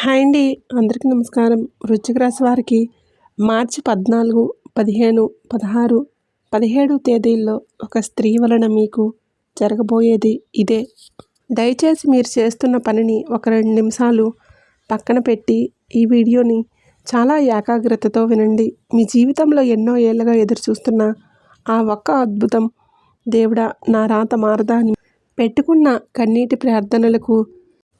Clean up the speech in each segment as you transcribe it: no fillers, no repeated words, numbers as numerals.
Hi అండి. అందరికీ నమస్కారం. వృశ్చిక రాశి వారికి మార్చి 14, 15, 16, 17 తేదీల్లో ఒక స్త్రీ వలన మీకు జరగబోయేది ఇదే. దయచేసి మీరు చేస్తున్న పనిని ఒక 2 నిమిషాలు పక్కన పెట్టి ఈ వీడియోని చాలా ఏకాగ్రతతో వినండి. మీ జీవితంలో ఎన్నో ఏళ్ళుగా ఎదురుచూస్తున్న ఆ ఒక్క అద్భుతం, దేవుడా నా రాత మారదా అని పెట్టుకున్న కన్నీటి ప్రార్థనలకు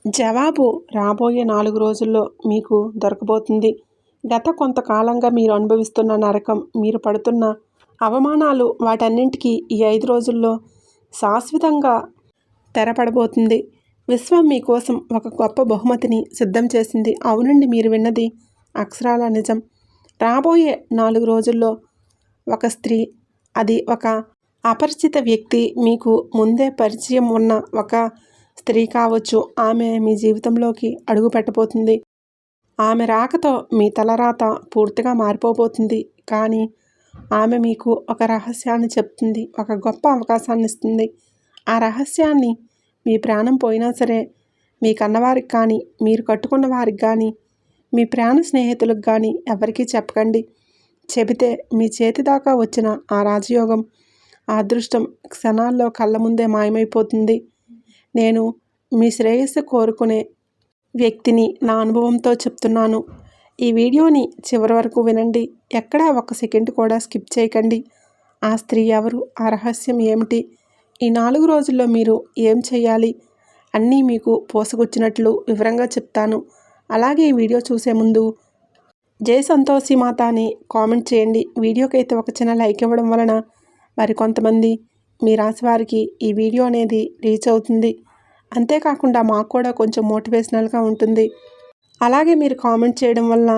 జవాబు రాబోయే 4 రోజుల్లో మీకు దొరకబోతుంది. గత కొంతకాలంగా మీరు అనుభవిస్తున్న నరకం, మీరు పడుతున్న అవమానాలు, వాటన్నింటికీ ఈ 5 రోజుల్లో శాశ్వతంగా తెరపడబోతుంది. విశ్వం మీకోసం ఒక గొప్ప బహుమతిని సిద్ధం చేసింది. అవునండి, మీరు విన్నది అక్షరాల నిజం. రాబోయే 4 రోజుల్లో ఒక స్త్రీ, అది ఒక అపరిచిత వ్యక్తి, మీకు ముందే పరిచయం ఉన్న ఒక స్త్రీ కావచ్చు, ఆమె మీ జీవితంలోకి అడుగు పెట్టబోతుంది. ఆమె రాకతో మీ తలరాత పూర్తిగా మారిపోబోతుంది. కానీ ఆమె మీకు ఒక రహస్యాన్ని చెప్తుంది, ఒక గొప్ప అవకాశాన్ని ఇస్తుంది. ఆ రహస్యాన్ని మీ ప్రాణం పోయినా సరే మీ కన్నవారికి కానీ, మీరు కట్టుకున్న వారికి కానీ, మీ ప్రాణ స్నేహితులకు కానీ ఎవరికీ చెప్పకండి. చెబితే మీ చేతి దాకా వచ్చిన ఆ రాజయోగం, ఆ అదృష్టం క్షణాల్లో కళ్ళ ముందే మాయమైపోతుంది. నేను మీ శ్రేయస్సు కోరుకునే వ్యక్తిని నా అనుభవంతో చెప్తున్నాను. ఈ వీడియోని చివరి వరకు వినండి. ఎక్కడా 1 సెకండ్ కూడా స్కిప్ చేయకండి. ఆ స్త్రీ ఎవరు, ఆ రహస్యం ఏమిటి, ఈ 4 రోజుల్లో మీరు ఏం చేయాలి అన్నీ మీకు పోసగుచ్చినట్లు వివరంగా చెప్తాను. అలాగే ఈ వీడియో చూసే ముందు జై సంతోషి మాత అని కామెంట్ చేయండి. వీడియోకి అయితే ఒక చిన్న లైక్ ఇవ్వడం వలన మరి కొంతమంది మీ రాశి వారికి ఈ వీడియో అనేది రీచ్ అవుతుంది. అంతేకాకుండా మాకు కూడా కొంచెం మోటివేషనల్గా ఉంటుంది. అలాగే మీరు కామెంట్ చేయడం వల్ల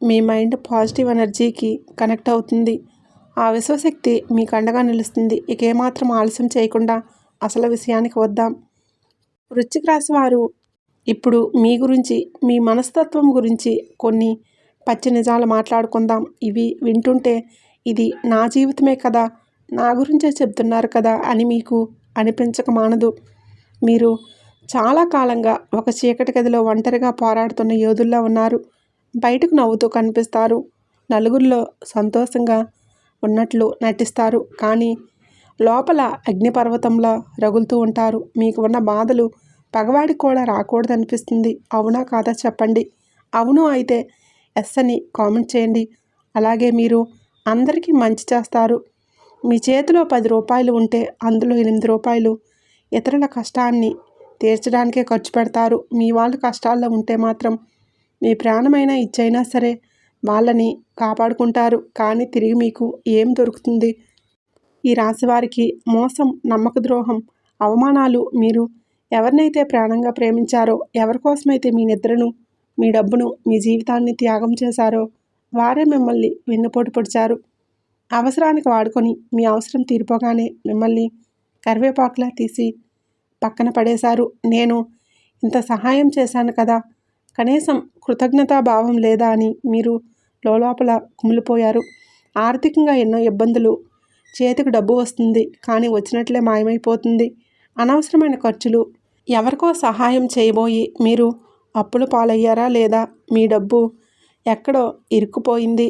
మీ మైండ్ పాజిటివ్ ఎనర్జీకి కనెక్ట్ అవుతుంది. ఆ విశ్వశక్తి మీకు అండగా నిలుస్తుంది. ఇక ఏమాత్రం ఆలస్యం చేయకుండా అసలు విషయానికి వద్దాం. వృశ్చిక రాశి వారు ఇప్పుడు మీ గురించి, మీ మనస్తత్వం గురించి కొన్ని పచ్చి నిజాలు మాట్లాడుకుందాం. ఇవి వింటుంటే ఇది నా జీవితమే కదా, నా గురించే చెప్తున్నారు కదా అని మీకు అనిపించక మానదు. మీరు చాలా కాలంగా ఒక చీకటి గదిలో ఒంటరిగా పోరాడుతున్న యోధుల్లా ఉన్నారు. బయటకు నవ్వుతూ కనిపిస్తారు, నలుగురిలో సంతోషంగా ఉన్నట్లు నటిస్తారు. కానీ లోపల అగ్నిపర్వతంలా రగులుతూ ఉంటారు. మీకు ఉన్న బాధలు పగవాడికి కూడా రాకూడదనిపిస్తుంది. అవునా కాదా చెప్పండి. అవును అయితే ఎస్ అని కామెంట్ చేయండి. అలాగే మీరు అందరికీ మంచి చేస్తారు. మీ చేతిలో 10 రూపాయలు ఉంటే అందులో 8 రూపాయలు ఇతరుల కష్టాన్ని తీర్చడానికే ఖర్చు పెడతారు. మీ వాళ్ళు కష్టాల్లో ఉంటే మాత్రం మీ ప్రాణమైనా ఇచ్చైనా సరే వాళ్ళని కాపాడుకుంటారు. కానీ తిరిగి మీకు ఏం దొరుకుతుంది? ఈ రాశి వారికి మోసం, నమ్మక ద్రోహం, అవమానాలు. మీరు ఎవరినైతే ప్రాణంగా ప్రేమించారో, ఎవరికోసమైతే మీ నిద్రను, మీ డబ్బును, మీ జీవితాన్ని త్యాగం చేశారో వారే మిమ్మల్ని వెన్నుపోటు పొడిచారు. అవసరానికి వాడుకొని మీ అవసరం తీరిపోగానే మిమ్మల్ని కరివేపాకులా తీసి పక్కన పడేశారు. నేను ఇంత సహాయం చేశాను కదా, కనీసం కృతజ్ఞతాభావం లేదా అని మీరు లోపల కుమిలిపోయారు. ఆర్థికంగా ఎన్నో ఇబ్బందులు. చేతికి డబ్బు వస్తుంది, కానీ వచ్చినట్లే మాయమైపోతుంది. అనవసరమైన ఖర్చులు. ఎవరికో సహాయం చేయబోయి మీరు అప్పుల పాలయ్యారా, లేదా మీ డబ్బు ఎక్కడో ఇరుక్కుపోయింది.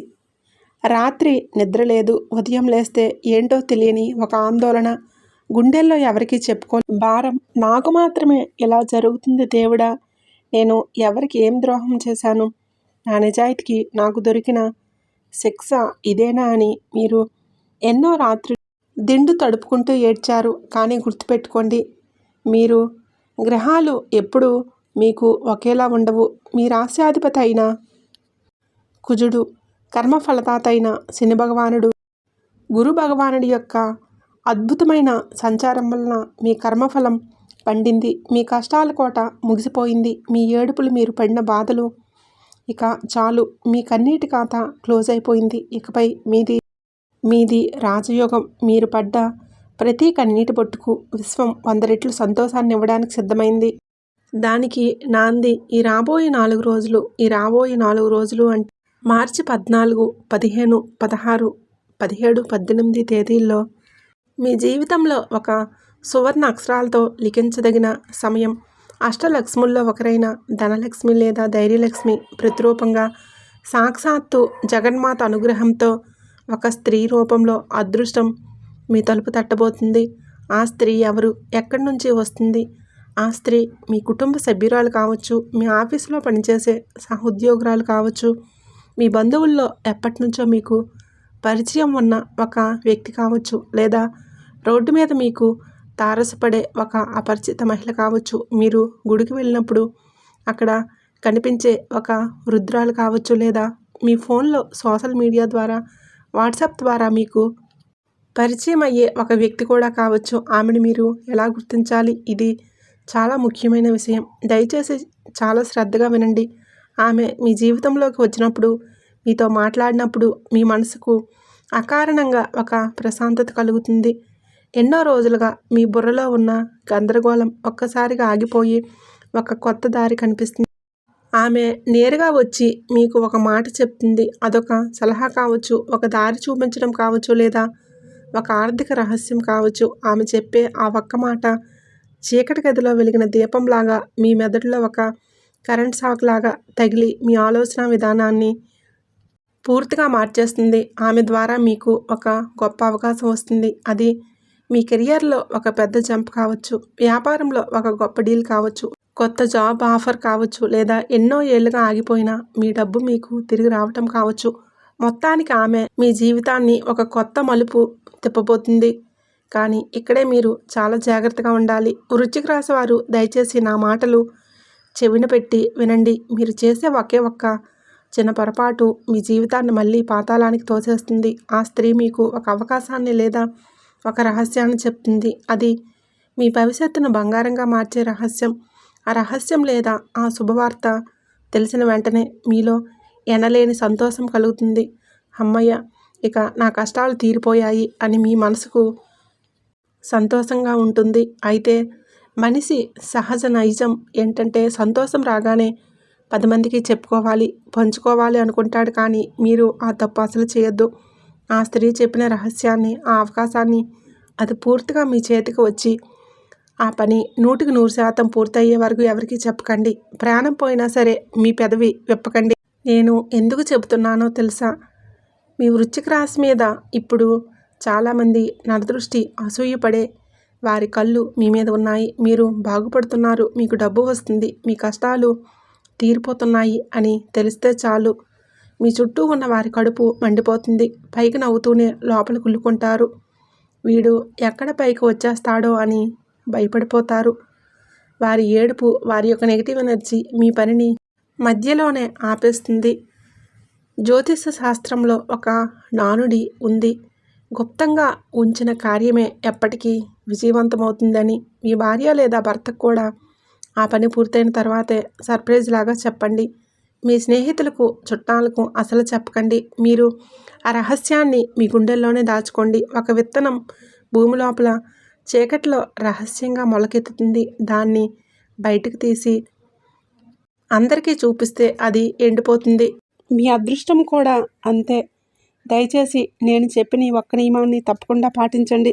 రాత్రి నిద్ర లేదు, ఉదయం లేస్తే ఏంటో తెలియని ఒక ఆందోళన. గుండెల్లో ఎవరికి చెప్పుకోని భారం. నాకు మాత్రమే ఇలా జరుగుతుంది దేవుడా, నేను ఎవరికి ఏం ద్రోహం చేశాను? నా నిజాయితీకి నాకు దొరికిన శిక్ష ఇదేనా అని మీరు ఎన్నో రాత్రి దిండు తడుపుకుంటూ ఏడ్చారు. కానీ గుర్తుపెట్టుకోండి, మీరు గ్రహాలు ఎప్పుడూ మీకు ఒకేలా ఉండవు. మీ రాశ్యాధిపతి అయిన కుజుడు, కర్మఫలదాత అయిన శని భగవానుడు, గురు భగవానుడి యొక్క అద్భుతమైన సంచారం వలన మీ కర్మఫలం పండింది. మీ కష్టాల కోట ముగిసిపోయింది. మీ ఏడుపులు, మీరు పడిన బాధలు ఇక చాలు. మీ కన్నీటి ఖాతా క్లోజ్ అయిపోయింది. ఇకపై మీది రాజయోగం. మీరు పడ్డ ప్రతి కన్నీటి బొట్టుకు విశ్వం 100 రెట్లు సంతోషాన్ని ఇవ్వడానికి సిద్ధమైంది. దానికి నాంది ఈ రాబోయే 4 రోజులు. ఈ రాబోయే 4 రోజులు అంటే మార్చి 14, 15, 16, 17, 18 తేదీల్లో మీ జీవితంలో ఒక సువర్ణ అక్షరాలతో లిఖించదగిన సమయం. అష్టలక్ష్ముల్లో ఒకరైన ధనలక్ష్మి లేదా ధైర్యలక్ష్మి ప్రతిరూపంగా సాక్షాత్తు జగన్మాత అనుగ్రహంతో ఒక స్త్రీ రూపంలో అదృష్టం మీ తలుపు తట్టబోతుంది. ఆ స్త్రీ ఎవరు, ఎక్కడి నుంచి వస్తుంది? ఆ స్త్రీ మీ కుటుంబ సభ్యురాలు కావచ్చు, మీ ఆఫీసులో పనిచేసే సహోద్యోగురాలు కావచ్చు, మీ బంధువుల్లో ఎప్పటి నుంచో మీకు పరిచయం ఉన్న ఒక వ్యక్తి కావచ్చు, లేదా రోడ్డు మీద మీకు తారసపడే ఒక అపరిచిత మహిళ కావచ్చు. మీరు గుడికి వెళ్ళినప్పుడు అక్కడ కనిపించే ఒక వృద్ధురాలు కావచ్చు, లేదా మీ ఫోన్లో సోషల్ మీడియా ద్వారా వాట్సాప్ ద్వారా మీకు పరిచయం అయ్యే ఒక వ్యక్తి కూడా కావచ్చు. ఆమెను మీరు ఎలా గుర్తించాలి? ఇది చాలా ముఖ్యమైన విషయం. దయచేసి చాలా శ్రద్ధగా వినండి. ఆమె మీ జీవితంలోకి వచ్చినప్పుడు, మీతో మాట్లాడినప్పుడు మీ మనసుకు అకారణంగా ఒక ప్రశాంతత కలుగుతుంది. ఎన్నో రోజులుగా మీ బుర్రలో ఉన్న గందరగోళం ఒక్కసారిగా ఆగిపోయి ఒక కొత్త దారి కనిపిస్తుంది. ఆమె నేరుగా వచ్చి మీకు ఒక మాట చెప్తుంది. అదొక సలహా కావచ్చు, ఒక దారి చూపించడం కావచ్చు, లేదా ఒక ఆర్థిక రహస్యం కావచ్చు. ఆమె చెప్పే ఆ ఒక్క మాట చీకటి గదిలో వెలిగిన దీపంలాగా మీ మెదడులో ఒక కరెంట్ షాక్ లాగా తగిలి మీ ఆలోచన విధానాన్ని పూర్తిగా మార్చేస్తుంది. ఆమె ద్వారా మీకు ఒక గొప్ప అవకాశం వస్తుంది. అది మీ కెరియర్లో ఒక పెద్ద జంప్ కావచ్చు, వ్యాపారంలో ఒక గొప్ప డీల్ కావచ్చు, కొత్త జాబ్ ఆఫర్ కావచ్చు, లేదా ఎన్నో ఏళ్లుగా ఆగిపోయిన మీ డబ్బు మీకు తిరిగి రావటం కావచ్చు. మొత్తానికి ఆమె మీ జీవితాన్ని ఒక కొత్త మలుపు తిప్పబోతుంది. కానీ ఇక్కడే మీరు చాలా జాగ్రత్తగా ఉండాలి. వృశ్చిక రాశి వారు దయచేసి నా మాటలు చెవిన పెట్టి వినండి. మీరు చేసే ఒకే ఒక్క చిన్న పొరపాటు మీ జీవితాన్ని మళ్ళీ పాతాళానికి తోసేస్తుంది. ఆ స్త్రీ మీకు ఒక అవకాశాన్ని లేదా ఒక రహస్యాన్ని చెప్తుంది. అది మీ భవిష్యత్తును బంగారంగా మార్చే రహస్యం. ఆ రహస్యం లేదా ఆ శుభవార్త తెలిసిన వెంటనే మీలో ఎనలేని సంతోషం కలుగుతుంది. అమ్మయ్య, ఇక నా కష్టాలు తీరిపోయాయి అని మీ మనసుకు సంతోషంగా ఉంటుంది. అయితే మనిషి సహజ నైజం ఏంటంటే సంతోషం రాగానే 10 మందికి చెప్పుకోవాలి, పంచుకోవాలి అనుకుంటాడు. కానీ మీరు ఆ తప్పు అసలు చేయొద్దు. ఆ స్త్రీ చెప్పిన రహస్యాన్ని, ఆ అవకాశాన్ని అది పూర్తిగా మీ చేతికి వచ్చి ఆ పని 100% పూర్తయ్యే వరకు ఎవరికీ చెప్పకండి. ప్రాణం పోయినా సరే మీ పెదవి విప్పకండి. నేను ఎందుకు చెబుతున్నానో తెలుసా? మీ వృశ్చిక రాశి మీద ఇప్పుడు చాలామంది నరదృష్టి, అసూయపడే వారి కళ్ళు మీ మీద ఉన్నాయి. మీరు బాగుపడుతున్నారు, మీకు డబ్బు వస్తుంది, మీ కష్టాలు తీరిపోతున్నాయి అని తెలిస్తే చాలు మీ చుట్టూ ఉన్న వారి కడుపు మండిపోతుంది. పైకి నవ్వుతూనే లోపల కుళ్ళుకుంటారు. వీడు ఎక్కడ పైకి వచ్చేస్తాడో అని భయపడిపోతారు. వారి ఏడుపు, వారి యొక్క నెగిటివ్ ఎనర్జీ మీ పనిని మధ్యలోనే ఆపేస్తుంది. జ్యోతిష శాస్త్రంలో ఒక నానుడి ఉంది. గుప్తంగా ఉంచిన కార్యమే ఎప్పటికీ విజయవంతమవుతుందని. మీ భార్య లేదా భర్తకు కూడా ఆ పని పూర్తయిన తర్వాతే సర్ప్రైజ్ లాగా చెప్పండి. మీ స్నేహితులకు, చుట్టాలకు అసలు చెప్పకండి. మీరు ఆ రహస్యాన్ని మీ గుండెల్లోనే దాచుకోండి. ఒక విత్తనం భూమి లోపల చీకట్లో రహస్యంగా మొలకెత్తుతుంది. దాన్ని బయటకు తీసి అందరికీ చూపిస్తే అది ఎండిపోతుంది. మీ అదృష్టం కూడా అంతే. దయచేసి నేను చెప్పిన ఈ ఒక్క నియమాన్ని తప్పకుండా పాటించండి.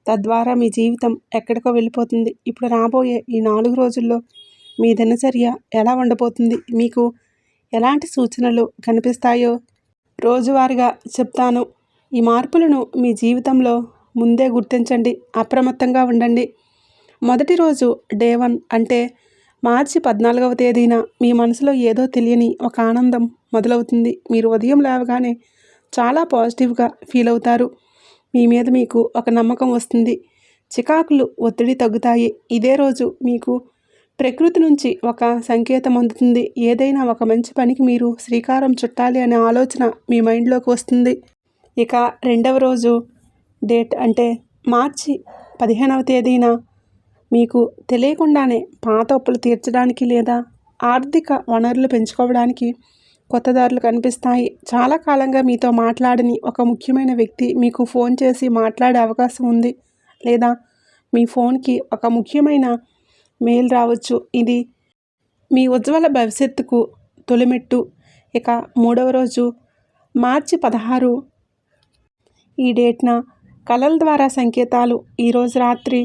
తద్వారా మీ జీవితం ఎక్కడికో వెళ్ళిపోతుంది. ఇప్పుడు రాబోయే ఈ 4 రోజుల్లో మీ దినచర్య ఎలా ఉండబోతుంది, మీకు ఎలాంటి సూచనలు కనిపిస్తాయో రోజువారీగా చెప్తాను. ఈ మార్పులను మీ జీవితంలో ముందే గుర్తించండి. అప్రమత్తంగా ఉండండి. మొదటి రోజు డే 1 అంటే మార్చి 14వ తేదీన మీ మనసులో ఏదో తెలియని ఒక ఆనందం మొదలవుతుంది. మీరు ఉదయం లేవగానే చాలా పాజిటివ్గా ఫీల్ అవుతారు. మీ మీద మీకు ఒక నమ్మకం వస్తుంది. చికాకులు, ఒత్తిడి తగ్గుతాయి. ఇదే రోజు మీకు ప్రకృతి నుంచి ఒక సంకేతం అందుతుంది. ఏదైనా ఒక మంచి పనికి మీరు శ్రీకారం చుట్టాలి అనే ఆలోచన మీ మైండ్లోకి వస్తుంది. ఇక రెండవ రోజు డేట్ అంటే మార్చి 15వ తేదీన మీకు తెలియకుండానే పాత అప్పులు తీర్చడానికి లేదా ఆర్థిక వనరులు పెంచుకోవడానికి కొత్త దారులు కనిపిస్తాయి. చాలా కాలంగా మీతో మాట్లాడని ఒక ముఖ్యమైన వ్యక్తి మీకు ఫోన్ చేసి మాట్లాడే అవకాశం ఉంది. లేదా మీ ఫోన్కి ఒక ముఖ్యమైన మెయిల్ రావచ్చు. ఇది మీ ఉజ్వల భవిష్యత్తుకు తొలిమెట్టు. ఇక మూడవ రోజు మార్చి 16 ఈ డేట్న కలల ద్వారా సంకేతాలు. ఈరోజు రాత్రి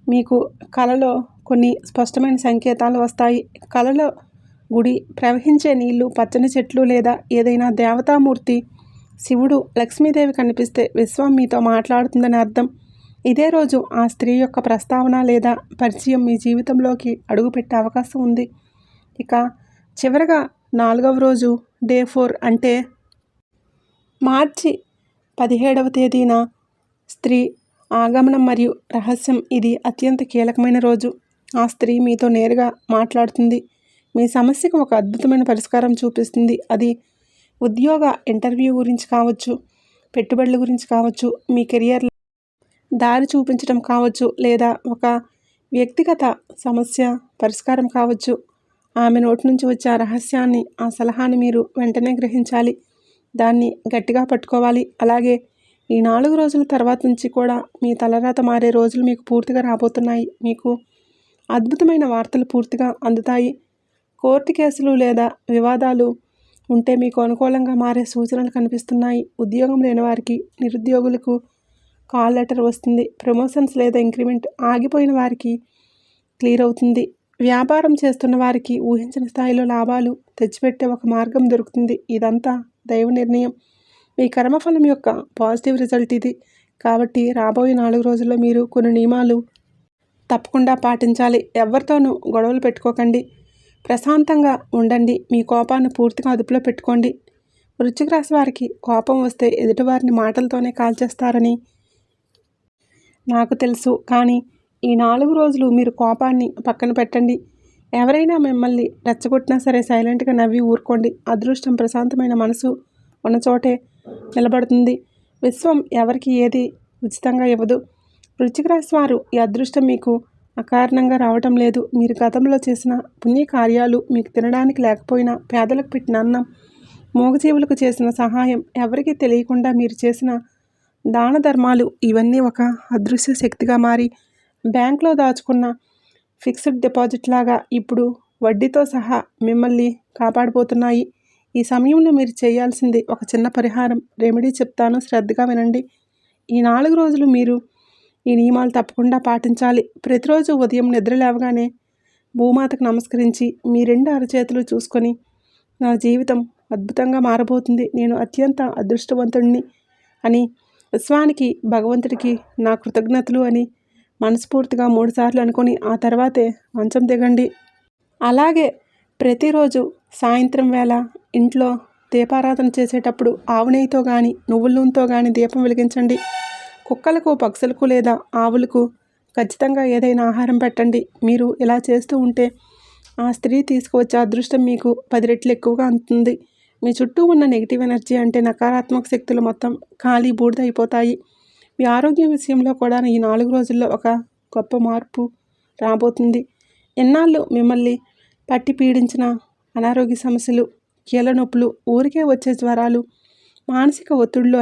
మీకు కలలో కొన్ని స్పష్టమైన సంకేతాలు వస్తాయి. కలలో గుడి, ప్రవహించే నీళ్లు, పచ్చని చెట్లు లేదా ఏదైనా దేవతామూర్తి, శివుడు, లక్ష్మీదేవి కనిపిస్తే విశ్వం మీతో మాట్లాడుతుందని అర్థం. ఇదే రోజు ఆ స్త్రీ యొక్క ప్రస్తావన లేదా పరిచయం మీ జీవితంలోకి అడుగుపెట్టే అవకాశం ఉంది. ఇక చివరగా 4వ రోజు డే 4 అంటే మార్చి 17వ తేదీన స్త్రీ ఆగమనం మరియు రహస్యం. ఇది అత్యంత కీలకమైన రోజు. ఆ స్త్రీ మీతో నేరుగా మాట్లాడుతుంది. మీ సమస్యకు ఒక అద్భుతమైన పరిష్కారం చూపిస్తుంది. అది ఉద్యోగ ఇంటర్వ్యూ గురించి కావచ్చు, పెట్టుబడుల గురించి కావచ్చు, మీ కెరియర్లో దారి చూపించడం కావచ్చు, లేదా ఒక వ్యక్తిగత సమస్య పరిష్కారం కావచ్చు. ఆమె నోటి నుంచి వచ్చే ఆ రహస్యాన్ని, ఆ సలహాని మీరు వెంటనే గ్రహించాలి. దాన్ని గట్టిగా పట్టుకోవాలి. అలాగే ఈ 4 రోజుల తర్వాత నుంచి కూడా మీ తలరాత మారే రోజులు మీకు పూర్తిగా రాబోతున్నాయి. మీకు అద్భుతమైన వార్తలు పూర్తిగా అందుతాయి. కోర్టు కేసులు లేదా వివాదాలు ఉంటే మీకు అనుకూలంగా మారే సూచనలు కనిపిస్తున్నాయి. ఉద్యోగం లేని వారికి, నిరుద్యోగులకు కాల్ లెటర్ వస్తుంది. ప్రమోషన్స్ లేదా ఇంక్రిమెంట్ ఆగిపోయిన వారికి క్లియర్ అవుతుంది. వ్యాపారం చేస్తున్న వారికి ఊహించిన స్థాయిలో లాభాలు తెచ్చిపెట్టే ఒక మార్గం దొరుకుతుంది. ఇదంతా దైవ నిర్ణయం, మీ కర్మఫలం యొక్క పాజిటివ్ రిజల్ట్ ఇది. కాబట్టి రాబోయే 4 రోజుల్లో మీరు కొన్ని నియమాలు తప్పకుండా పాటించాలి. ఎవరితోనూ గొడవలు పెట్టుకోకండి. ప్రశాంతంగా ఉండండి. మీ కోపాన్ని పూర్తిగా అదుపులో పెట్టుకోండి. వృశ్చిక రాశి వారికి కోపం వస్తే ఎదుటివారిని మాటలతోనే కాల్చేస్తారని నాకు తెలుసు. కానీ ఈ 4 రోజులు మీరు కోపాన్ని పక్కన పెట్టండి. ఎవరైనా మిమ్మల్ని రెచ్చగొట్టినా సరే సైలెంట్గా నవ్వి ఊరుకోండి. అదృష్టం ప్రశాంతమైన మనసు ఉన్న చోటే నిలబడుతుంది. విశ్వం ఎవరికి ఏది ఉచితంగా ఇవ్వదు. వృశ్చిక రాశి వారు, ఈ అదృష్టం మీకు అకారణంగా రావటం లేదు. మీరు గతంలో చేసిన పుణ్యకార్యాలు, మీకు తినడానికి లేకపోయినా పేదలకు పెట్టిన అన్నం, మూగజీవులకు చేసిన సహాయం, ఎవరికీ తెలియకుండా మీరు చేసిన దాన ధర్మాలు, ఇవన్నీ ఒక అదృశ్య శక్తిగా మారి బ్యాంక్లో దాచుకున్న ఫిక్స్డ్ డిపాజిట్ లాగా ఇప్పుడు వడ్డీతో సహా మిమ్మల్ని కాపాడబోతున్నాయి. ఈ సమయంలో మీరు చేయాల్సింది ఒక చిన్న పరిహారం, రెమెడీ చెప్తాను, శ్రద్ధగా వినండి. ఈ 4 రోజులు మీరు ఈ నియమాలు తప్పకుండా పాటించాలి. ప్రతిరోజు ఉదయం నిద్ర లేవగానే భూమాతకు నమస్కరించి మీ 2 అరచేతులు చూసుకొని, నా జీవితం అద్భుతంగా మారబోతుంది, నేను అత్యంత అదృష్టవంతుడిని అని, విశ్వానికి, భగవంతుడికి నా కృతజ్ఞతలు అని మనస్ఫూర్తిగా 3 సార్లు అనుకొని ఆ తర్వాతే మంచం దిగండి. అలాగే ప్రతిరోజు సాయంత్రం వేళ ఇంట్లో దీపారాధన చేసేటప్పుడు ఆవు నెయ్యితో కానీ, నువ్వుల నూనెతో కానీ దీపం వెలిగించండి. కుక్కలకు, పక్షులకు లేదా ఆవులకు ఖచ్చితంగా ఏదైనా ఆహారం పెట్టండి. మీరు ఇలా చేస్తూ ఉంటే ఆ స్త్రీ తీసుకువచ్చే అదృష్టం మీకు 10 రెట్లు ఎక్కువగా అందుతుంది. మీ చుట్టూ ఉన్న నెగిటివ్ ఎనర్జీ అంటే నకారాత్మక శక్తులు మొత్తం ఖాళీ బూడిద అయిపోతాయి. మీ ఆరోగ్యం విషయంలో కూడా ఈ 4 రోజుల్లో ఒక గొప్ప మార్పు రాబోతుంది. ఎన్నాళ్ళు మిమ్మల్ని పట్టి పీడించిన అనారోగ్య సమస్యలు, కీళ్ళ నొప్పులు, ఊరికే వచ్చే జ్వరాలు, మానసిక ఒత్తిడులు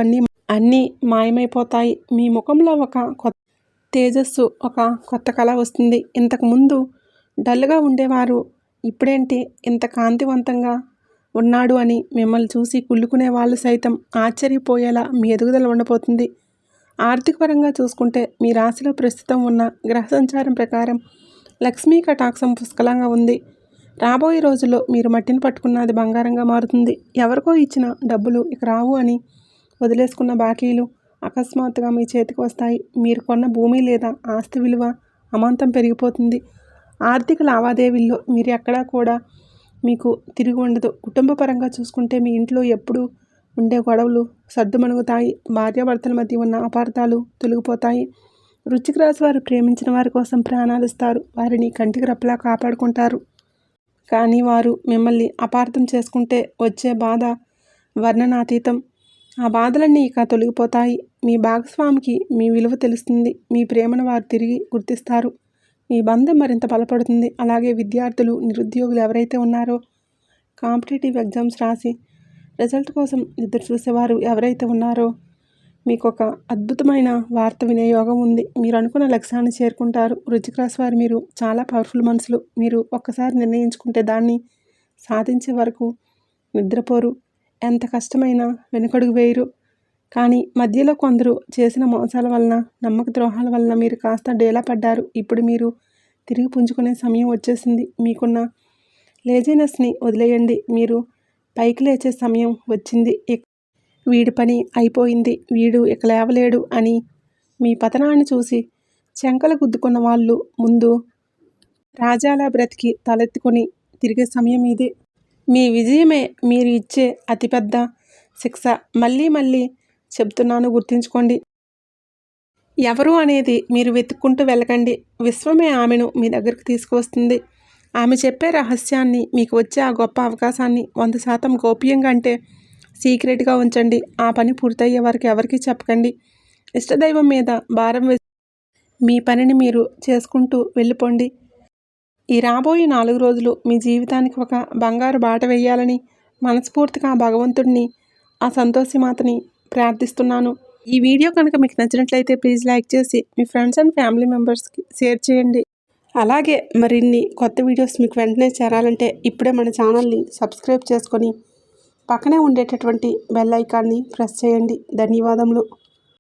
అన్నీ మాయమైపోతాయి. మీ ముఖంలో ఒక కొత్త తేజస్సు, ఒక కొత్త కళ వస్తుంది. ఇంతకుముందు డల్గా ఉండేవారు ఇప్పుడేంటి ఇంత కాంతివంతంగా ఉన్నాడు అని మిమ్మల్ని చూసి కుళ్ళుకునే వాళ్ళు సైతం ఆశ్చర్యపోయేలా మీ ఎదుగుదల ఉండబోతుంది. ఆర్థికపరంగా చూసుకుంటే మీ రాశిలో ప్రస్తుతం ఉన్న గ్రహ సంచారం ప్రకారం లక్ష్మీ కటాక్షం పుష్కలంగా ఉంది. రాబోయే రోజుల్లో మీరు మట్టిని పట్టుకున్నది బంగారంగా మారుతుంది. ఎవరికో ఇచ్చిన డబ్బులు ఇక రావు అని వదిలేసుకున్న బాకీలు అకస్మాత్తుగా మీ చేతికి వస్తాయి. మీరు కొన్న భూమి లేదా ఆస్తి విలువ అమాంతం పెరిగిపోతుంది. ఆర్థిక లావాదేవీల్లో మీరు ఎక్కడా కూడా మీకు తిరిగి ఉండదు. కుటుంబపరంగా చూసుకుంటే మీ ఇంట్లో ఎప్పుడూ ఉండే గొడవలు సర్దుమణుగుతాయి. భార్యాభర్తల మధ్య ఉన్న అపార్థాలు తొలగిపోతాయి. వృశ్చిక రాశి వారు ప్రేమించిన వారి కోసం ప్రాణాలు ఇస్తారు. వారిని కంటికి రెప్పలా కాపాడుకుంటారు. కానీ వారు మిమ్మల్ని అపార్థం చేసుకుంటే వచ్చే బాధ వర్ణనాతీతం. ఆ బాధలన్నీ ఇక తొలగిపోతాయి. మీ భాగస్వామికి మీ విలువ తెలుస్తుంది. మీ ప్రేమను వారు తిరిగి గుర్తిస్తారు. మీ బంధం మరింత బలపడుతుంది. అలాగే విద్యార్థులు, నిరుద్యోగులు ఎవరైతే ఉన్నారో, కాంపిటేటివ్ ఎగ్జామ్స్ రాసి రిజల్ట్ కోసం ఎదురు చూసేవారు ఎవరైతే ఉన్నారో, మీకు ఒక అద్భుతమైన వార్త వినే యోగం ఉంది. మీరు అనుకున్న లక్ష్యాన్ని చేరుకుంటారు. వృశ్చిక రాశి వారు మీరు చాలా పవర్ఫుల్ మనుషులు. మీరు ఒక్కసారి నిర్ణయించుకుంటే దాన్ని సాధించే వరకు నిద్రపోరు. ఎంత కష్టమైనా వెనుకడుగు వేయరు. కానీ మధ్యలో కొందరు చేసిన మోసాల వలన, నమ్మక ద్రోహాల వలన మీరు కాస్త డేలా పడ్డారు. ఇప్పుడు మీరు తిరిగి పుంజుకునే సమయం వచ్చేసింది. మీకున్న లేజినెస్ని వదిలేయండి. మీరు పైకి లేచే సమయం వచ్చింది. వీడి పని అయిపోయింది, వీడు ఇక లేవలేడు అని మీ పతనాన్ని చూసి చెంకలు గుద్దుకున్న వాళ్ళు ముందు రాజాలా బ్రతికి తలెత్తుకొని తిరిగే సమయం ఇదే. మీ విజయమే మీరు ఇచ్చే అతిపెద్ద శిక్ష. మళ్ళీ మళ్ళీ చెప్తున్నాను, గుర్తుంచుకోండి. ఎవరు అనేది మీరు వెతుక్కుంటూ వెళ్ళకండి. విశ్వమే ఆమెను మీ దగ్గరికి తీసుకువస్తుంది. ఆమె చెప్పే రహస్యాన్ని, మీకు వచ్చే ఆ గొప్ప అవకాశాన్ని 100% గోప్యంగా అంటే సీక్రెట్గా ఉంచండి. ఆ పని పూర్తయ్యే వరకు ఎవరికీ చెప్పకండి. ఇష్టదైవం మీద భారం వేసి మీ పనిని మీరు చేసుకుంటూ వెళ్ళిపోండి. ఈ రాబోయే 4 రోజులు మీ జీవితానికి ఒక బంగారు బాట వేయాలని మనస్ఫూర్తిగా భగవంతుడిని, ఆ సంతోషిమాతని ప్రార్థిస్తున్నాను. ఈ వీడియో కనుక మీకు నచ్చినట్లయితే ప్లీజ్ లైక్ చేసి మీ ఫ్రెండ్స్ అండ్ ఫ్యామిలీ మెంబర్స్కి షేర్ చేయండి. అలాగే మరిన్ని కొత్త వీడియోస్ మీకు వెంటనే చేరాలంటే ఇప్పుడే మన ఛానల్ని సబ్స్క్రైబ్ చేసుకొని పక్కనే ఉండేటటువంటి బెల్ ఐకాన్ని ప్రెస్ చేయండి. ధన్యవాదములు.